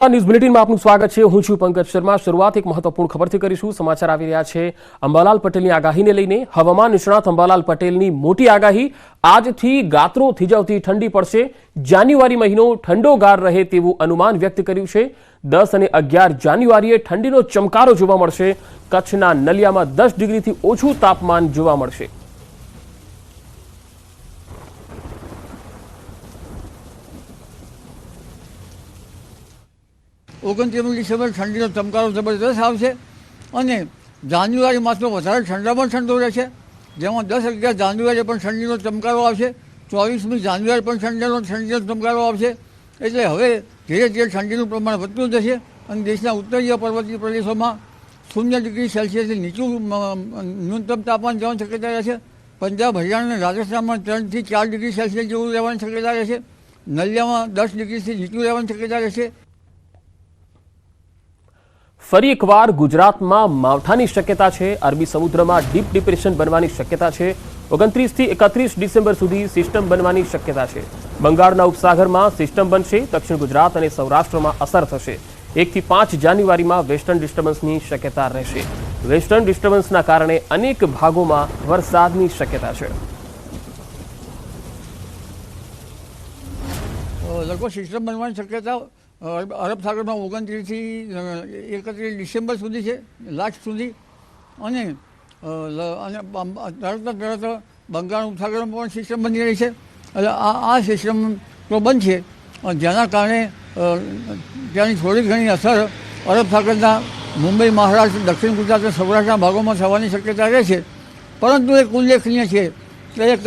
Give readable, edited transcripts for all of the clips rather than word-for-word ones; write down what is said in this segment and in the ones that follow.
News બુલેટિનમાં આપનું સ્વાગત છે। હું છું પંકજ શર્મા। શરૂઆત એક મહત્વપૂર્ણ ખબરથી કરીશું। સમાચાર આવી રહ્યા છે અંબાલાલ પટેલની આગાહીને લઈને। હવામાન નિષ્ણાત અંબાલાલ પટેલની મોટી આગાહી। આજથી ગાત્રો થીજાવતી ઠંડી પડશે। જાન્યુઆરી મહિનો ઠંડોગાર રહે તેવું અનુમાન વ્યક્ત કર્યું છે। 10 અને 11 જાન્યુઆરીએ ઠંડીનો ચમકારો જોવા મળશે। કચ્છના નલિયામાં 10 ડિગ્રીથી ઓછું તાપમાન જોવા મળશે। ઓગણત્રીસમી ડિસેમ્બર ઠંડીનો ચમકારો જબરદસ્ત આવશે અને જાન્યુઆરી માસમાં વધારે ઠંડામાં ઠંડો રહેશે, જેમાં 10-11 જાન્યુઆરી પણ ઠંડીનો ચમકારો આવશે। 24મી જાન્યુઆરી પણ ઠંડીનો ચમકારો આવશે। એટલે હવે ધીરે ધીરે ઠંડીનું પ્રમાણ વધતું જશે અને દેશના ઉત્તરીય પર્વતીય પ્રદેશોમાં 0 ડિગ્રી સેલ્સિયસથી નીચું ન્યૂનતમ તાપમાન જવાની શક્યતા રહેશે। પંજાબ, હરિયાણા અને રાજસ્થાનમાં 3 થી 4 ડિગ્રી સેલ્સિયસ જેવું રહેવાની શક્યતા રહેશે। નલિયામાં 10 ડિગ્રીથી નીચું રહેવાની શક્યતા રહેશે। ફરી એકવાર ગુજરાતમાં માવઠાની શક્યતા છે। અરબી સમુદ્રમાં ડીપ ડિપ્રેશન બનવાની શક્યતા છે। 29 થી 31 ડિસેમ્બર સુધી સિસ્ટમ બનવાની શક્યતા છે। બંગાળના ઉપસાગરમાં સિસ્ટમ બનશે। દક્ષિણ ગુજરાત અને સૌરાષ્ટ્રમાં અસર થશે। 1 થી 5 જાન્યુઆરીમાં વેસ્ટર્ન ડિસ્ટર્બન્સની શક્યતા રહેશે। વેસ્ટર્ન ડિસ્ટર્બન્સના કારણે અનેક ભાગોમાં વરસાદની શક્યતા છે। લગભગ સિસ્ટમ બનવાની શક્યતા અરબ સાગરમાં 29 થી 31 ડિસેમ્બર સુધી છે, લાસ્ટ સુધી। અને તરત બંગાળ ઉપસાગરમાં પણ સિસ્ટમ બની રહી છે। એટલે આ સિસ્ટમ તો બનશે, જેના કારણે ત્યાંની થોડી ઘણી અસર અરબ સાગરના મુંબઈ, મહારાષ્ટ્ર, દક્ષિણ ગુજરાત અને સૌરાષ્ટ્રના ભાગોમાં થવાની શક્યતા રહેશે। પરંતુ એક ઉલ્લેખનીય છે કે એક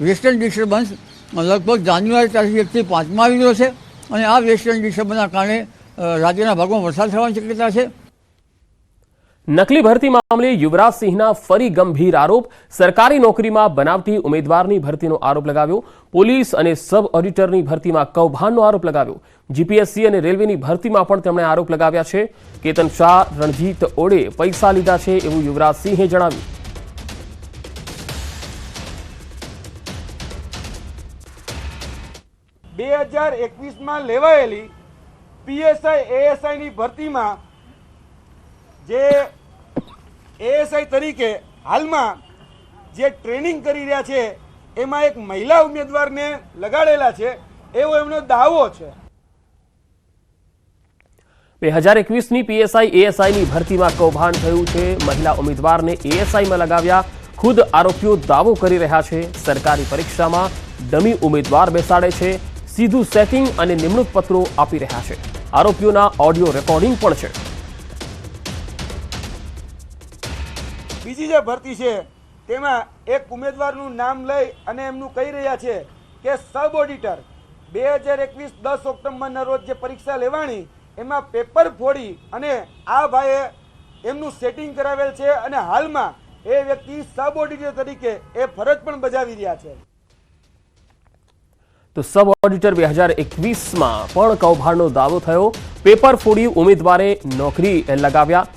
વેસ્ટર્ન ડિસ્ટર્બન્સ લગભગ જાન્યુઆરી તારીખ 1 થી 5માં આવી રહ્યો છે અને આ વેસ્ટર્ન ડિસ્ટર્બન્સના કારણે રાજ્યના ભાગોમાં વરસાદ થવાની શક્યતા છે। નકલી ભરતી મામલે યુવરાજસિંહના ફરી ગંભીર આરોપ। સરકારી નોકરીમાં બનાવટી ઉમેદવારની ભરતીનો આરોપ લગાવ્યો। પોલીસ અને સબ ઓડિટરની ભરતીમાં કૌભાંડનો આરોપ લગાવ્યો। જીપીએસસી અને રેલવેની ભરતીમાં પણ તેમણે આરોપ લગાવ્યા છે। કેતન શાહ, રણજીત ઓડે પૈસા લીધા છે એવું યુવરાજસિંહે જણાવ્યું। માં લેવાયેલી પીએસઆઈ એએસઆઈની ભરતીમાં જે એએસઆઈ તરીકે હાલમાં જે ટ્રેનિંગ કરી રહ્યા છે એમાં એક મહિલા ઉમેદવારને લગાડેલા છે એવો એમનો દાવો છે। 2021ની પીએસઆઈ એએસઆઈની ભરતીમાં કૌભાંડ થયું છે। મહિલા ઉમેદવારને એએસઆઈમાં લગાવ્યા। ખુદ આરોપીઓ દાવો કરી રહ્યા છે। સરકારી પરીક્ષામાં ડમી ઉમેદવાર બેસાડે છે। સીધું સેટિંગ અને નિમણૂક પત્રો આપી રહ્યા છે। આરોપીઓના ઓડિયો રેકોર્ડિંગ પણ છે। બીજી જે ભરતી છે તેમાં એક ઉમેદવારનું નામ લઈ અને એમનું કહી રહ્યા છે કે સબ ઓડિટર 2021 10 ઓક્ટોબરના રોજ જે પરીક્ષા લેવાની એમાં પેપર ફોડી અને આ ભાઈએ એમનું સેટિંગ કરાવેલ છે અને હાલમાં એ વ્યક્તિ સબ ઓડિટર તરીકે એ ફરજ પણ બજાવી રહ્યા છે। તો સબ ઓડિટર 2021માં પણ કૌભાંડનો દાવો થયો। પેપર ફોડી ઉમેદવારે નોકરી લગાવ્યા।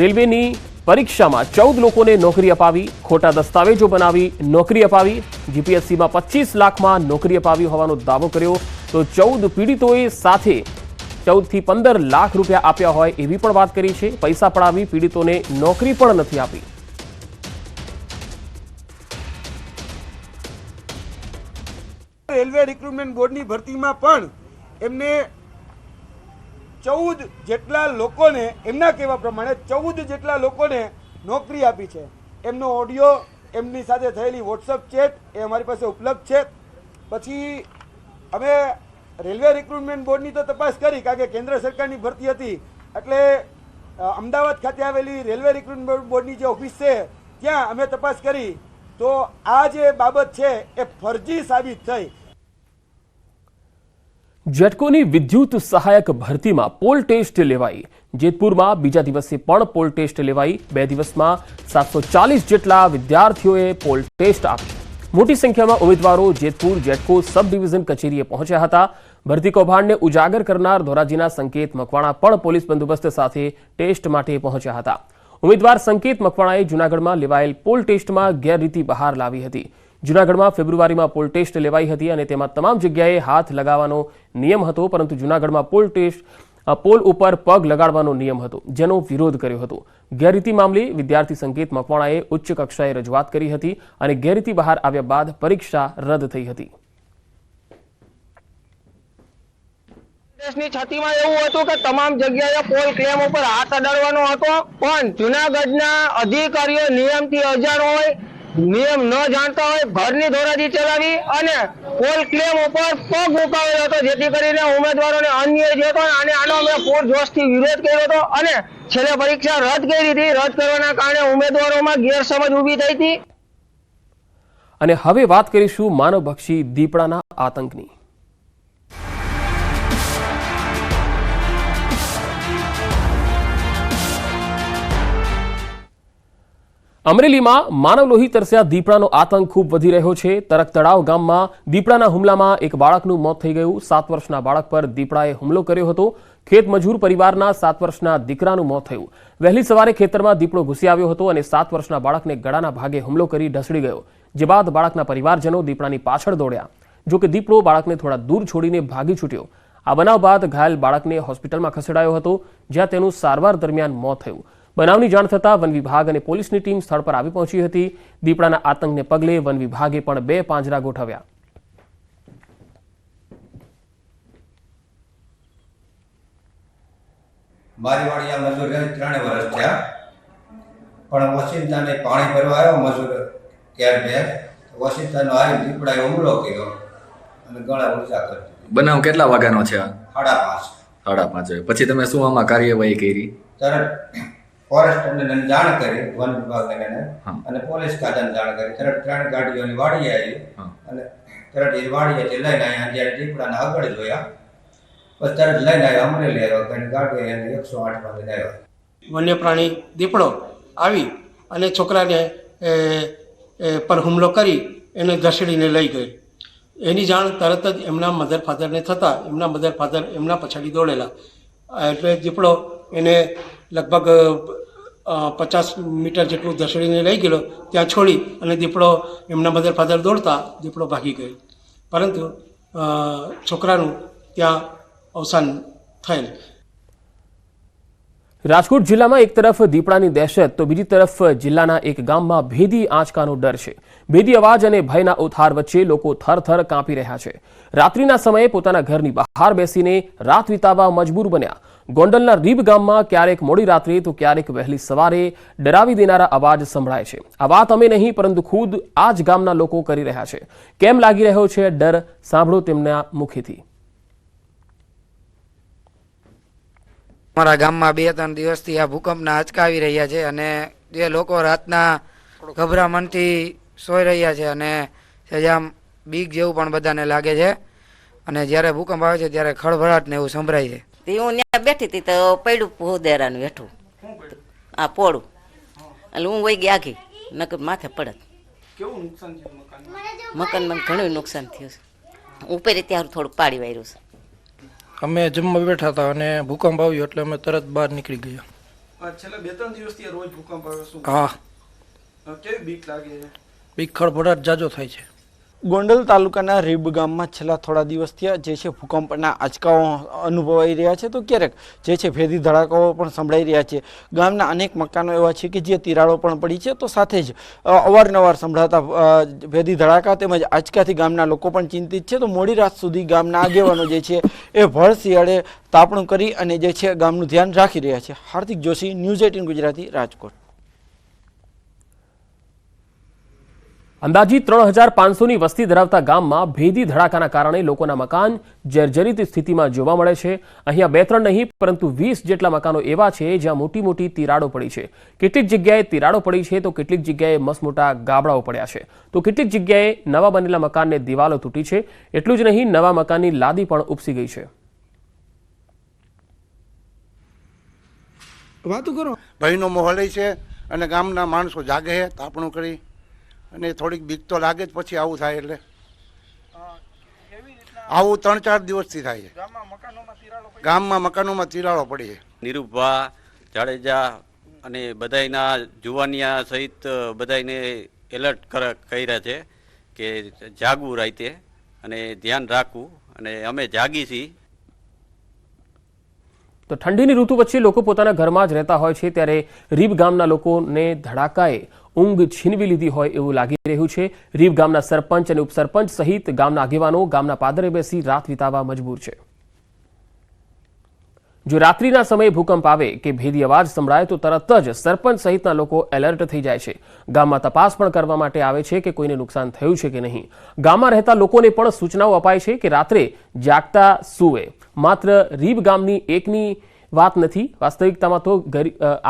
રેલવેની પરીક્ષામાં 14 લોકોને નોકરી અપાવી। ખોટા દસ્તાવેજો બનાવી નોકરી અપાવી। જીપીએસસીમાં 25 લાખમાં નોકરી અપાવી હોવાનો દાવો કર્યો। તો 14 પીડિતોએ સાથે 14 થી 15 લાખ રૂપિયા આપ્યા હોય એવી પણ વાત કરી છે। પૈસા પડાવી પીડિતોને નોકરી પણ નથી આપી। રેલવે રિક્રુટમેન્ટ બોર્ડની ભરતીમાં પણ એમને 14 જેટલા લોકોને, એમના કહેવા પ્રમાણે 14 જેટલા લોકોને નોકરી આપી છે। એમનો ઓડિયો, એમની સાથે થયેલી વોટ્સઅપ ચેટ એ અમારી પાસે ઉપલબ્ધ છે। પછી અમે રેલવે રિક્રુટમેન્ટ બોર્ડની તો તપાસ કરી, કારણ કે કેન્દ્ર સરકારની ભરતી હતી એટલે અમદાવાદ ખાતે આવેલી રેલવે રિક્રુટમેન્ટ બોર્ડની જે ઓફિસ છે ત્યાં અમે તપાસ કરી તો આ જે બાબત છે એ ફરજી સાબિત થઈ। જેટકોની વિદ્યુત સહાયક ભરતીમાં પોલ ટેસ્ટ લેવાઈ। જેતપુરમાં બીજા દિવસે પણ પોલ ટેસ્ટ લેવાઈ। 2 દિવસમાં 740 જેટલા વિદ્યાર્થીઓએ પોલ ટેસ્ટ આપી। મોટી સંખ્યામાં ઉમેદવારો જેતપુર જેટકો સબ ડિવિઝન કચેરીએ પહોંચ્યા હતા। ભરતી કૌભાંડને ઉજાગર કરનાર ધોરાજીના સંકેત મકવાણા પણ પોલીસ બંદોબસ્ત સાથે ટેસ્ટ માટે પહોંચ્યા હતા। ઉમેદવાર સંકેત મકવાણાએ જૂનાગઢમાં લેવાયેલ પોલ ટેસ્ટમાં ગેરરીતિ બહાર લાવી હતી। જૂનાગઢમાં ફેબ્રુઆરીમાં પોલ ટેસ્ટ લેવાઈ હતી અને તેમાં તમામ જગ્યાએ હાથ લગાવવાનો નિયમ હતો, પરંતુ જૂનાગઢમાં પોલ ટેસ્ટ આ પોલ ઉપર પગ લગાડવાનો નિયમ હતો, જેનો વિરોધ કર્યો હતો. ગેરરીતિ મામલે વિદ્યાર્થી સંકેત મકવાણાએ ઉચ્ચ કક્ષાએ રજૂઆત કરી હતી અને ગેરરીતિ બહાર આવ્યા બાદ પરીક્ષા રદ થઈ હતી. દેશની છતીમાં એવું હતું કે તમામ જગ્યાએ પોલ ક્લેમ ઉપર હાથ અડાડવાનો હતો, પણ જુનાગઢના અધિકારીઓ નિયમથી અજાણ હોય, નિયમ ન જાણતા હોય, ઘરની ધોરાજી ચલાવી અને પોલ ક્લેમ ઉપર પગ મુકાવેલો હતો, જેથી કરીને ઉમેદવારોને અન્યાય થયો હતો અને આનો અમે પૂરજોશથી વિરોધ કર્યો હતો અને છેલ્લે પરીક્ષા રદ કરી હતી. રદ કરવાના કારણે ઉમેદવારોમાં ગેરસમજ ઊભી થઈ હતી. અને હવે વાત કરીશું માનવભક્ષી દીપડાના આતંકની. અમરેલીમાં માનવલોહી તરસ્યા દીપડાનો આતંક ખૂબ વધી રહ્યો છે. તરક તળાવ ગામમાં દીપડાના હુમલામાં એક બાળકનું મોત થઈ ગયું. 7 વર્ષના બાળક પર દીપડાએ હુમલો કર્યો હતો. ખેત મજૂર પરિવારના 7 વર્ષના દીકરાનું મોત થયું. વહેલી સવારે ખેતરમાં દીપડો ઘૂસી આવ્યો હતો અને 7 વર્ષના બાળકને ગળાના ભાગે હુમલો કરી ઢસડી ગયો, જે બાદ બાળકના પરિવારજનો દીપડાની પાછળ દોડ્યા. જોકે દીપડો બાળકને થોડા દૂર છોડીને ભાગી છૂટ્યો. આ બનાવ બાદ ઘાયલ બાળકને હોસ્પિટલમાં ખસેડાયો હતો, જ્યાં તેનું સારવાર દરમિયાન મોત થયું. બનાવની જાણ થતાં વન વિભાગ અને પોલીસની ટીમ સ્થળ પર આવી પહોંચી હતી. દીપડાના આતંકને પગલે વન વિભાગે પણ 2 પાંજરા ગોઠવ્યા. મારી વાડી આ મજૂર 3 વર્ષ થયા, પણ ઓશિંતાને પાણી ભરવા આવ્યો મજૂર ત્યાર ઓશિંતાનો આવી દીપડાએ હુમલો કર્યો અને ગળા ઊંચા કરી. બનાવ કેટલા વાગ્યાનો છે? 5:30. 5:30. પછી તમે શું આમાં કાર્યવાહી કરી? તરત ફોરેસ્ટરને જાણ કરી, વન વિભાગને અને પોલીસ ખાતાને જાણ કરી. તરત 3 ગાડીઓની વાડી આવી અને તરત એ વાડીએથી લઈને અહીંયા જ્યારે દીપડાને આગળ જોયા, પછી તરત લઈને આવ્યા અમરેલી આવ્યો. ઘણી ગાડીઓ એને 108માં લઈને આવ્યા. વન્ય પ્રાણી દીપડો આવી અને છોકરાને પર હુમલો કરી એને ઘસડીને લઈ ગઈ. એની જાણ તરત જ એમના મધર ફાધરને થતાં એમના મધર ફાધર એમના પછાડી દોડેલા. એટલે દીપડો એને લગભગ 50 મીટર જેટલું ધસડીને લઈ ગયેલો. ત્યાં છોડી અને દીપડો એમના મધર ફાધર દોડતા દીપડો ભાગી ગયો, પરંતુ છોકરાનું ત્યાં અવસાન થયેલ. રાજકોટ જિલ્લામાં એક તરફ દીપડાની દહેશત તો બીજી તરફ જિલ્લાના એક ગામમાં ભેદી આંચકાનો ડર છે. ભેદી અવાજ અને ભયના ઉથાર વચ્ચે લોકો થરથર કાંપી રહ્યા છે. રાત્રિના સમયે પોતાના ઘરની બહાર બેસીને રાત વિતાવવા મજબૂર બન્યા. ગોંડલના રીબ ગામમાં ક્યારેક મોડી રાત્રે તો ક્યારેક વહેલી સવારે ડરાવી દેનારા અવાજ સંભળાય છે. આ વાત અમે નહીં, પરંતુ ખુદ આ જ ગામના લોકો કરી રહ્યા છે. કેમ લાગી રહ્યો છે ડર? સાંભળો તેમના મુખેથી. અમારા ગામમાં 2-3 દિવસથી આ ભૂકંપના આંચકા આવી રહ્યા છે અને જે લોકો રાતના ગભરામણથી સોઈ રહ્યા છે અને સજામ બીક જેવું પણ બધાને લાગે છે. અને જ્યારે ભૂકંપ આવે છે ત્યારે ખળભળાટ ને એવું સંભળાય છે. હું ત્યાં બેઠી હતી તો પડ્યું પોદેરાનું હેઠું આ પોળું, એટલે હું વહી ગઈ આખી, નકર માથે પડત. કેવું નુકસાન થયું મકાનમાં? મકાનમાં ઘણું નુકસાન થયું છે. ઉપર ત્યાં થોડુંક પાડી વાર્યું છે. અમે જમવા બેઠા હતા અને ભૂકંપ આવ્યો એટલે અમે તરત બહાર નીકળી ગયા. છેલ્લા 2-3 દિવસથી રોજ ભૂકંપ આવે છે. હા. કેવી બીક લાગે છે? બીક ખળભળાટ જાજો થાય છે. ગોંડલ તાલુકાના રીબ ગામમાં છેલ્લા થોડા દિવસથી જે છે ભૂકંપના આંચકાઓ અનુભવાઈ રહ્યા છે, તો ક્યારેક જે છે ભેદી ધડાકાઓ પણ સંભળાઈ રહ્યા છે. ગામના અનેક મકાનો એવા છે કે જે તિરાડો પણ પડી છે, તો સાથે જ અવારનવાર સંભળાતા ભેદી ધડાકા તેમજ આંચકાથી ગામના લોકો પણ ચિંતિત છે. તો મોડી રાત સુધી ગામના આગેવાનો જે છે એ ભર શિયાળે તાપણું કરી અને જે છે ગામનું ધ્યાન રાખી રહ્યા છે. હાર્દિક જોશી, ન્યૂઝ 18 ગુજરાતી, રાજકોટ. અંદાજિત 3500ની વસ્તી ધરાવતા ગામમાં ભેદી ધડાકાના કારણે લોકોના મકાન જર્જરિત સ્થિતિમાં જોવા મળે છે. અહીંયા 2-3 નહીં, પરંતુ 20 જેટલા મકાનો એવા છે જ્યાં મોટી મોટી તિરાડો પડી છે. કેટલીક જગ્યાએ તિરાડો પડી છે તો કેટલીક જગ્યાએ મસમોટા ગાબડાઓ પડ્યા છે. તો કેટલીક જગ્યાએ નવા બનેલા મકાનને દિવાલો તૂટી છે. એટલું જ નહીં, નવા મકાનની લાદી પણ ઉપસી ગઈ છે. વાતું કરો. ભયનો માહોલ છે અને ગામના માણસો જાગે છે, તાપણું કરી અને થોડીક બીક તો લાગે જ. પછી આવું થાય એટલે આવું 3-4 દિવસથી થાય છે. ગામમાં મકાનોમાં તિરાડો પડી છે. નિરૂપભા જાડેજા અને બધાયના જુવાનિયા સહિત બધાયને એલર્ટ કર્યા છે કે જાગવું રાતે અને ધ્યાન રાખવું, અને અમે જાગી છીએ. તો ઠંડીની ઋતુ વચ્ચે લોકો પોતાના ઘરમાં જ રહેતા હોય છે ત્યારે રીબ ગામના લોકોને ધડાકાએ ઊંઘ છીનવી લીધી હોય એવું લાગી રહ્યું છે. રીબ ગામના સરપંચ અને ઉપસરપંચ સહિત ગામના આગેવાનો ગામના પાદરે બેસી રાત વિતાવવા મજબૂર છે. જો રાત્રિના સમયે ભૂકંપ આવે કે ભેદી અવાજ સંભળાય તો તરત જ સરપંચ સહિતના લોકો એલર્ટ થઈ જાય છે. ગામમાં તપાસ પણ કરવા માટે આવે છે કે કોઈને નુકસાન થયું છે કે નહીં. ગામમાં રહેતા લોકોને પણ સૂચનાઓ અપાય છે કે રાત્રે જાગતા સૂવે. માત્ર રીબ ગામની એકની વાત નથી. વાસ્તવિકતામાં તો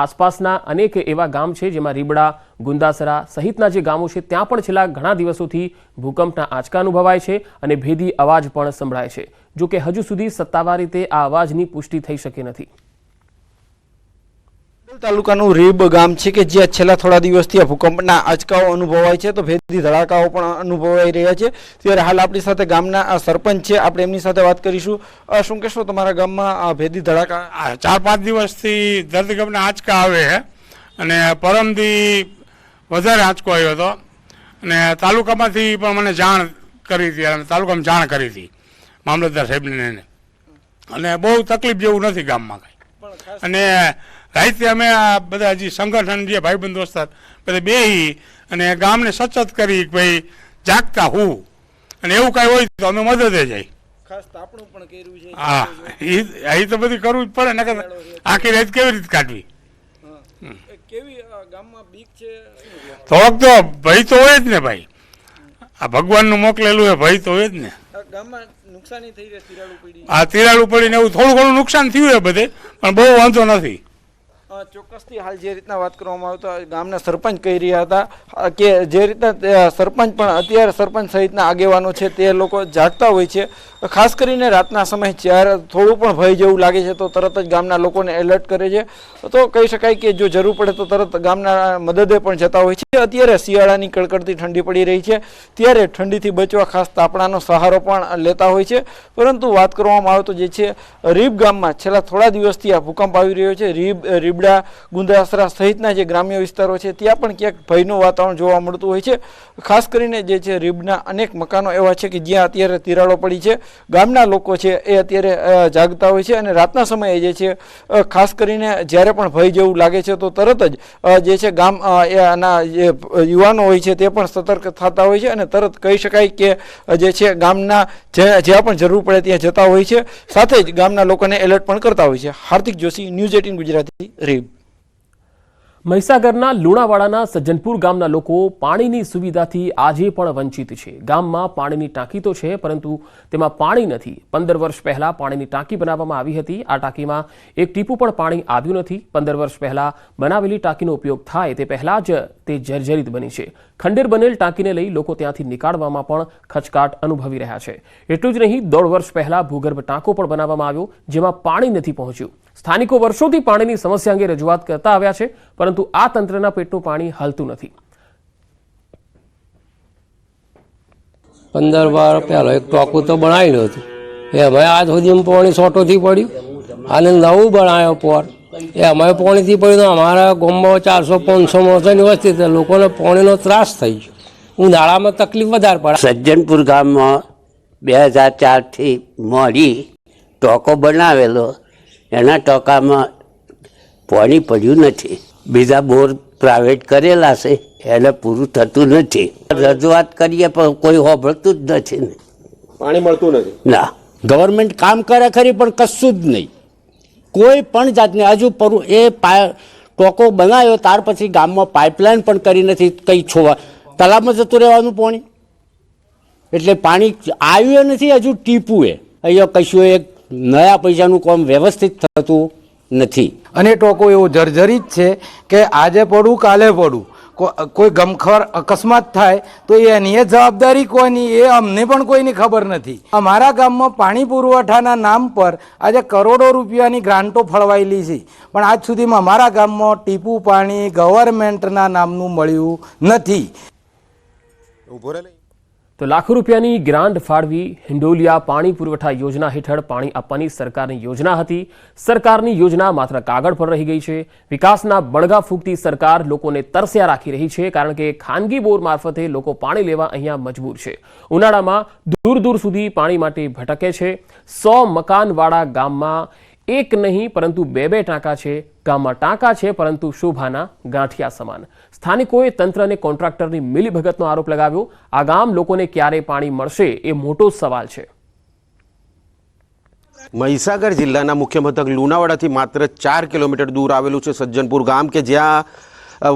આસપાસના અનેક એવા ગામ છે જેમાં રીબડા, ગુંદાસરા સહિતના જે ગામો છે ત્યાં પણ છેલ્લા ઘણા દિવસોથી ભૂકંપના આંચકા અનુભવાય છે અને ભેદી અવાજ પણ સંભળાય છે. જો કે હજુ સુધી સત્તાવાર રીતે આ અવાજની પુષ્ટિ થઈ શકી નથી. તાલુકાનું રીબ ગામ છે કે જ્યાં છેલ્લા થોડા દિવસથી આ ભૂકંપના આંચકાઓ અનુભવાય છે તો ભેદી ધડાકાઓ પણ અનુભવાઈ રહ્યા છે. ત્યારે હાલ આપણી સાથે ગામના સરપંચ છે, આપણે એમની સાથે વાત કરીશું. શું કહેશો, તમારા ગામમાં ભેદી ધડાકા? 4-5 દિવસથી ધરતીકંપના આંચકા આવે છે અને પરમથી વધારે આંચકો આવ્યો હતો અને તાલુકામાંથી પણ મને જાણ કરી હતી અને તાલુકામાં જાણ કરી હતી મામલતદાર સાહેબને અને બહુ તકલીફ જેવું નથી ગામમાં કાંઈ. અને રાતે અમે આ બધા હજી સંગઠન જે ભાઈબંધ દોસ્તાર બધા બેહી અને ગામને સચેત કરી કે ભાઈ જાગતા હું અને એવું કાંઈ હોય તો અમે મદદે જાય. ખાસ તાપણું પણ કર્યું છે. હા, એ તો બધું કરવું જ પડે ને, આખી રાત કેવી રીતે કાઢવી. કેવી ગામમાં બીક છે? થોડોક તો ભય તો હોય જ ને ભાઈ, આ ભગવાનનું મોકલેલું એ ભય તો હોય જ ને. ગામમાં નુકસાની થઈ રહી, તિરાડું પડી? આ તિરાડું પડીને એવું થોડું ઘણું નુકસાન થયું છે બધે, પણ બહુ વાંધો નથી. ચોક્કસથી હાલ જે રીતના વાત કરવામાં આવતો ગામના સરપંચ કહી રહ્યા હતા કે જે રીતના સરપંચ પણ અત્યારે સરપંચ સહિતના આગેવાનો છે તે લોકો જાગતા હોય છે. ખાસ કરીને રાતના સમયે જ્યારે થોડું પણ ભય જેવું લાગે છે તો તરત જ ગામના લોકોને એલર્ટ કરે છે. તો કહી શકાય કે જો જરૂર પડે તો તરત ગામના મદદે પણ જતા હોય છે. અત્યારે શિયાળાની કડકડતી ઠંડી પડી રહી છે ત્યારે ઠંડીથી બચવા ખાસ તાપણાનો સહારો પણ લેતા હોય છે. પરંતુ વાત કરવામાં આવે તો જે છે રીબ ગામમાં છેલ્લા થોડા દિવસથી આ ભૂકંપ આવી રહ્યો છે. રીબડા, ગુંદાસરા સહિતના જે ગ્રામ્ય વિસ્તારો છે ત્યાં પણ ક્યાંક ભયનું વાતાવરણ જોવા મળતું હોય છે. ખાસ કરીને જે છે રીબના અનેક મકાનો એવા છે કે જ્યાં અત્યારે તિરાડો પડી છે. ગામના લોકો છે એ અત્યારે જાગતા હોય છે અને રાતના સમયે જે છે ખાસ કરીને જ્યારે પણ ભય જેવું લાગે છે તો તરત જ જે છે ગામ એના જે યુવાનો હોય છે તે પણ સતર્ક થતા હોય છે અને તરત કહી શકાય કે જે છે ગામના જ્યાં પણ જરૂર પડે ત્યાં જતા હોય છે. સાથે જ ગામના લોકોને એલર્ટ પણ કરતા હોય છે. હાર્દિક જોશી, ન્યૂઝ 18 ગુજરાતી, રીબ. મહીસાગરના લુણાવાડાના સજ્જનપુર ગામના લોકો પાણીની સુવિધાથી આજે પણ વંચિત છે. ગામમાં પાણીની ટાંકી તો છે પરંતુ તેમાં પાણી નથી. 15 વર્ષ પહેલા પાણીની ટાંકી બનાવવામાં આવી હતી. આ ટાંકીમાં એક ટીપું પણ પાણી આવ્યું નથી. 15 વર્ષ પહેલા બનાવેલી ટાંકીનો ઉપયોગ થાય તે પહેલા જ તે જર્જરિત બની છે. ખંડેર બનેલ ટાંકીને લઈ લોકો ત્યાંથી નીકાળવામાં પણ ખચકાટ અનુભવી રહ્યા છે. એટલું જ નહીં, 1.5 વર્ષ પહેલા ભૂગર્ભ ટાંકો પણ બનાવવામાં આવ્યો જેમાં પાણી નથી પહોંચ્યું. સ્થાનિકો વર્ષોથી પાણીની સમસ્યા અંગે રજૂઆત કરતા આવ્યા છે પરંતુ આ તંત્રના પેટનું પાણી હાલતું નથી. 15 વાર પહેલા એક ટાંકું તો બનાવેલું હતું એ હવે આજ સુધી પાણી શોર્ટોથી પડ્યું અને નવું બનાવ્યો પોર એ અમારે પાણીથી પડ્યું તો અમારા ગામમાં 400-500 માણસોની વસ્તી તો લોકોને પાણીનો ત્રાસ થઈ ગયો. ઉનાળામાં તકલીફ વધારે પડે. સજ્જનપુર ગામમાં 2004થી મોડી ટાંકો બનાવેલો, એના ટાંકામાં પાણી પડ્યું નથી. બીજા બોર પ્રાઇવેટ કરેલા છે એને પૂરું થતું નથી. રજૂઆત કરીએ પણ કોઈ સાંભળતું જ નથી ને. પાણી મળતું નથી. ના, ગવર્મેન્ટ કામ કરે ખરી પણ કશું જ નહીં, કોઈ પણ જાતની. હજુ એ ટાંકો બનાવ્યો ત્યાર પછી ગામમાં પાઇપલાઇન પણ કરી નથી. કંઈ છોવા તળાવમાં જતું રહેવાનું પાણી, એટલે પાણી આવ્યું નથી. હજુ ટીપું અહીંયા કશું એક નયા પૈસાનું કામ વ્યવસ્થિત થતું નથી. અને ટોકો એવો જર્જરિત છે કે આજે પડું કાલે પડું, કોઈ ગમખર અકસ્માત થાય તો એની એ જવાબદારી કોઈની એ અમને પણ કોઈની ખબર નથી. અમારા ગામમાં પાણી પુરવઠાના નામ પર આજે કરોડો રૂપિયાની ગ્રાન્ટો ફળવાયેલી છે પણ આજ સુધીમાં અમારા ગામમાં ટીપું પાણી ગવર્મેન્ટના નામનું મળ્યું નથી. તો લાખો રૂપિયાની ગ્રાન્ટ ફાળવી હિંડોલિયા પાણી પુરવઠા યોજના હેઠળ પાણી આપવાની સરકારની યોજના હતી. સરકારની યોજના માત્ર કાગળ પર રહી ગઈ છે. વિકાસના બળગા ફૂંકતી સરકાર લોકોને તરસ્યા રાખી રહી છે કારણ કે ખાનગી બોર મારફતે લોકો પાણી લેવા અહીંયા મજબૂર છે. ઉનાળામાં દૂર દૂર સુધી પાણી માટે ભટકે છે. 100 મકાનવાળા ગામમાં એક નહીં પરંતુ બે ટાંકા છે. ગામમાં ટાંકા છે પરંતુ શોભાના ગાંઠિયા સમાન. સ્થાનિકોએ તંત્ર અને કોન્ટ્રાક્ટરની મિલીભગતનો આરોપ લગાવ્યો. આ ગામ લોકોને ક્યારે પાણી મળશે એ મોટો સવાલ છે. મહીસાગર જિલ્લાના મુખ્ય મથક લુણાવાડાથી માત્ર 4 કિલોમીટર દૂર આવેલું છે સજ્જનપુર ગામ, કે જ્યાં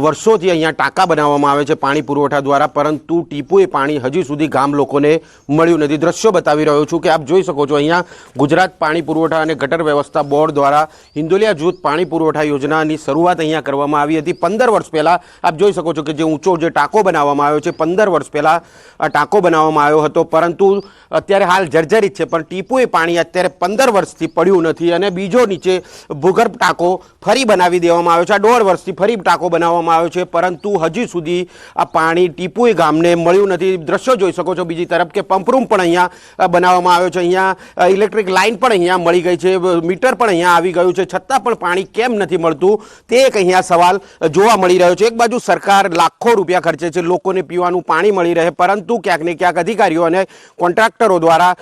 વર્ષોથી અહીંયા ટાંકા બનાવવામાં આવે છે પાણી પુરવઠા દ્વારા, પરંતુ ટીપુએ પાણી હજી સુધી ગામ લોકોને મળ્યું નથી. દ્રશ્યો બતાવી રહ્યો છું કે આપ જોઈ શકો છો અહીંયા ગુજરાત પાણી પુરવઠા અને ગટર વ્યવસ્થા બોર્ડ દ્વારા હિંદોલિયા જૂથ પાણી પુરવઠા યોજનાની શરૂઆત અહીંયા કરવામાં આવી હતી 15 વર્ષ પહેલાં. આપ જોઈ શકો છો કે જે ઊંચો જે ટાંકો બનાવવામાં આવ્યો છે 15 વર્ષ પહેલાં આ ટાંકો બનાવવામાં આવ્યો હતો, પરંતુ અત્યારે હાલ જર્જરિત છે. પણ ટીપુએ પાણી અત્યારે 15 વર્ષથી પડ્યું નથી અને બીજો નીચે ભૂગર્ભ ટાંકો ફરી બનાવી દેવામાં આવ્યો છે. આ 1.5 વર્ષથી ફરી ટાંકો બનાવવામાં આવ્યો છે, પરંતુ હજી સુધી આ પાણી ટીપુએ ગામને મળ્યું નથી. દ્રશ્યો જોઈ શકો છો બીજી તરફ કે પંપરૂમ પણ અહીંયા બનાવવામાં આવ્યો છે. અહીંયા ઇલેક્ટ્રિક લાઇન પણ અહીંયા મળી ગઈ છે, મીટર પણ અહીંયા આવી ગયું છે, છતાં પણ પાણી કેમ નથી મળતું તે એક અહીંયા સવાલ જોવા મળી રહ્યો છે. એક બાજુ સરકાર લાખો રૂપિયા ખર્ચે છે લોકોને પીવાનું પાણી મળી રહે, પરંતુ ક્યાંક ને ક્યાંક અધિકારીઓ અને કોન્ટ્રાક્ટરો દ્વારા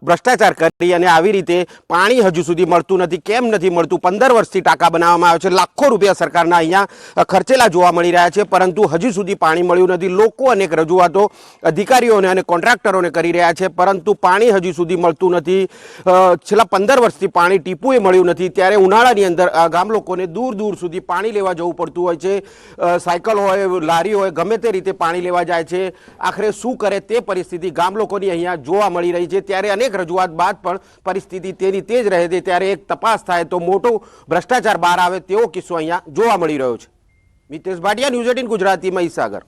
ભ્રષ્ટાચાર કરી અને આવી રીતે પાણી હજુ સુધી મળતું નથી. કેમ નથી મળતું? 15 વર્ષથી ટાંકા બનાવવામાં આવે છે, લાખો રૂપિયા સરકારના અહીંયા ખર્ચેલા જોવા મળી રહ્યા છે, પરંતુ હજી સુધી પાણી મળ્યું નથી. લોકો અનેક રજૂઆતો અધિકારીઓને અને કોન્ટ્રાક્ટરોને કરી રહ્યા છે, પરંતુ પાણી હજી સુધી મળતું નથી. છેલ્લા 15 વર્ષથી પાણી ટીપુએ મળ્યું નથી. ત્યારે ઉનાળાની અંદર ગામ લોકોને દૂર દૂર સુધી પાણી લેવા જવું પડતું હોય છે. સાયકલ હોય, લારી હોય, ગમે તે રીતે પાણી લેવા જાય છે. આખરે શું કરે તે પરિસ્થિતિ ગામ લોકોની અહીંયા જોવા મળી રહી છે. ત્યારે અનેક રજૂઆત બાદ પણ પરિસ્થિતિ તેની તે જ રહે છે. ત્યારે એક તપાસ થાય તો મોટો ભ્રષ્ટાચાર બહાર આવે તેવો કિસ્સો અહીંયા જોવા મળી રહ્યો છે. મિતેશ ભાટિયા, ન્યૂઝ 18 ગુજરાતી, મહીસાગર.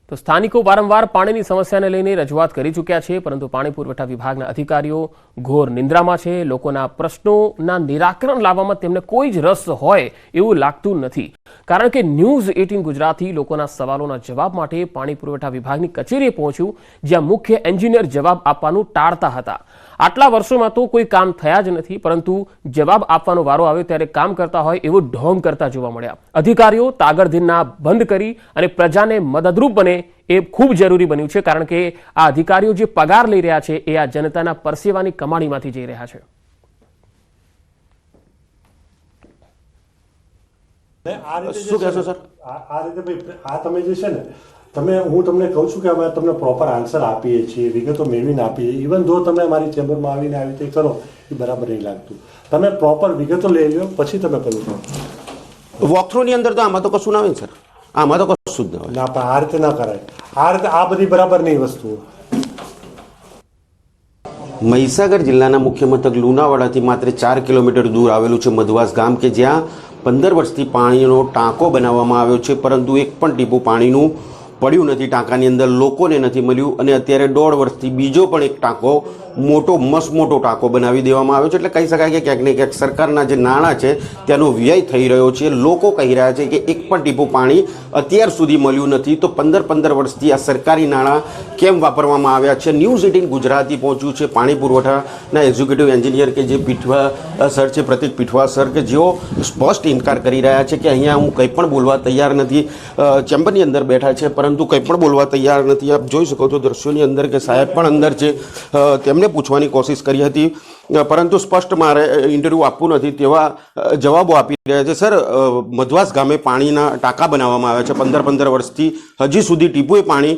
તો સ્થાનિકો વારંવાર પાણીની સમસ્યાને લઈને રજૂઆત કરી ચૂક્યા છે, પરંતુ પાણી પુરવઠા વિભાગના અધિકારીઓ ઘોર નિંદ્રામાં છે. લોકોના પ્રશ્નોના નિરાકરણ લાવવામાં તેમને કોઈ જ રસ હોય એવું લાગતું નથી, કારણ કે ન્યૂઝ 18 ગુજરાતી લોકોના સવાલોના જવાબ માટે પાણી પુરવઠા વિભાગની કચેરીએ પહોંચ્યું, જ્યાં મુખ્ય એન્જિનિયર જવાબ આપવાનું ટાળતા હતા. આટલા વર્ષોમાં તો કોઈ કામ થયા જ નથી, પરંતુ જવાબ આપવાનો વારો આવ્યો ત્યારે કામ કરતા હોય એવું ઢોંગ કરતા જોવા મળ્યા. અધિકારીઓ તાગડધીરના બંધ કરી અને પ્રજાને મદદરૂપ બને એ ખૂબ જરૂરી બન્યું છે, કારણ કે આ અધિકારીઓ જે પગાર લઈ રહ્યા છે એ આ જનતાના પરસેવાની કમાણીમાંથી જઈ રહ્યા છે. શું કહેશો સર? આ રીતે ભાઈ આ તમે જે છે ને હું તમને કહું છું કે અમે તમને પ્રોપર આન્સર આપીએ છીએ, વિગતો મેળવીને આપીએ. ઇવન જો તમે અમારી ચેમ્બરમાં આવીને આવી રીતે કરો એ બરાબર નહીં લાગતું. તમે પ્રોપર વિગતો લઈ લો પછી તમે પેલું કરો. વોકથ્રુની અંદર તો આમાં તો કશું ના હોય સર, આમાં તો કશું જ ના હોય. ના, પણ આ રીતે ના કરાય. આ રીતે આ બધી બરાબર નહીં વસ્તુઓ. મહીસાગર જિલ્લાના મુખ્ય મથક લુણાવાડાથી માત્ર 4 કિલોમીટર દૂર આવેલું છે મધવાસ ગામ, કે જ્યાં 15 વર્ષથી પાણીનો ટાંકો બનાવવામાં આવ્યો છે, પરંતુ એક પણ ટીપું પાણીનું પડ્યું નથી. ટાંકાની અંદર લોકોને નથી મળ્યું અને અત્યારે 1.5 વર્ષથી બીજો પણ એક ટાંકો મોટો મોટો ટાંકો બનાવી દેવામાં આવ્યો છે. એટલે કહી શકાય કે ક્યાંક ને ક્યાંક સરકારના જે નાણાં છે તેનો વ્યય થઈ રહ્યો છે. લોકો કહી રહ્યા છે કે એક પણ ટીપું પાણી અત્યાર સુધી મળ્યું નથી. તો 15 વર્ષથી આ સરકારી નાણાં કેમ વાપરવામાં આવ્યા છે? ન્યૂઝ 18 ગુજરાતી પહોંચ્યું છે પાણી પુરવઠાના એક્ઝિક્યુટિવ એન્જિનિયર કે જે પીઠવા સર છે, પ્રતિક પીઠવા સર, કે જેઓ સ્પષ્ટ ઇનકાર કરી રહ્યા છે કે અહીંયા હું કંઈ પણ બોલવા તૈયાર નથી. ચેમ્બરની અંદર બેઠા છે પરંતુ કંઈ પણ બોલવા તૈયાર નથી. આપ જોઈ શકો છો દ્રશ્યોની અંદર કે સાહેબ પણ અંદર છે. તેમને પૂછવાની કોશિશ કરી હતી, પરંતુ સ્પષ્ટ મારે ઇન્ટરવ્યૂ આપવું નથી તેવા જવાબો આપી રહ્યા છે. સર, મધવાસ ગામે પાણીના ટાંકા બનાવવામાં આવ્યા છે 15 વર્ષથી, હજી સુધી ટીપુએ પાણી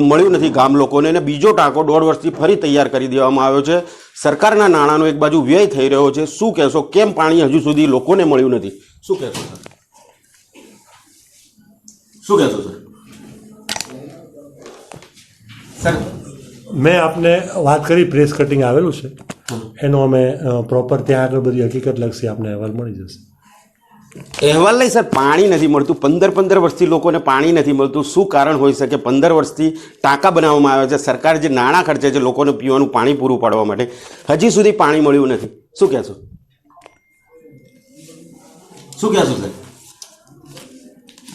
મળ્યું નથી ગામ લોકોને, અને બીજો ટાંકો 1.5 વર્ષથી ફરી તૈયાર કરી દેવામાં આવ્યો છે. સરકારના નાણાંનો એક બાજુ વ્યય થઈ રહ્યો છે. શું કહેશો? કેમ પાણી હજુ સુધી લોકોને મળ્યું નથી? શું કહેશો સર? શું કહેશો સર? સર, મેં આપને વાત કરી પ્રેસ કટિંગ આવેલું છે, એનો અમે પ્રોપર ત્યાં આગળ બધી હકીકત લક્ષી આપને અહેવાલ મળી જશે. અહેવાલ નહીં સર, પાણી નથી મળતું. 15 વર્ષથી લોકોને પાણી નથી મળતું. શું કારણ હોઈ શકે? 15 વર્ષથી ટાંકા બનાવવામાં આવ્યા છે, સરકાર જે નાણાં ખર્ચે છે લોકોને પીવાનું પાણી પૂરું પાડવા માટે, હજી સુધી પાણી મળ્યું નથી. શું કહેશો? શું કહેશો સર?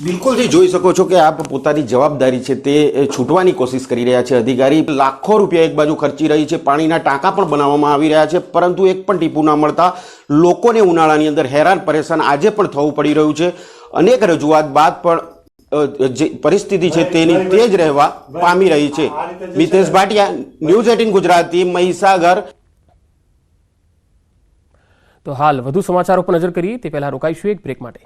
બિલકુલથી જોઈ શકો છો કે આપ પોતાની જવાબદારી છે તે છૂટવાની કોશિશ કરી રહ્યા છે. અધિકારી લાખો રૂપિયા એક બાજુ ખર્ચી રહી છે, પાણીના ટાંકા પણ બનાવવામાં આવી રહ્યા છે, પરંતુ એક પણ ટીપું ના મળતા લોકોને ઉનાળાની અંદર હેરાન પરેશાન આજે પણ થવું પડી રહ્યું છે. અનેક રજૂઆત બાદ પણ જે પરિસ્થિતિ છે તેની તે જ રહેવા પામી રહી છે. મિતેશ ભાટિયા, ન્યૂઝ 18 ગુજરાતી, મહીસાગર. તો હાલ વધુ સમાચારો પર નજર કરીએ તે પહેલા રોકાઈશું એક બ્રેક માટે.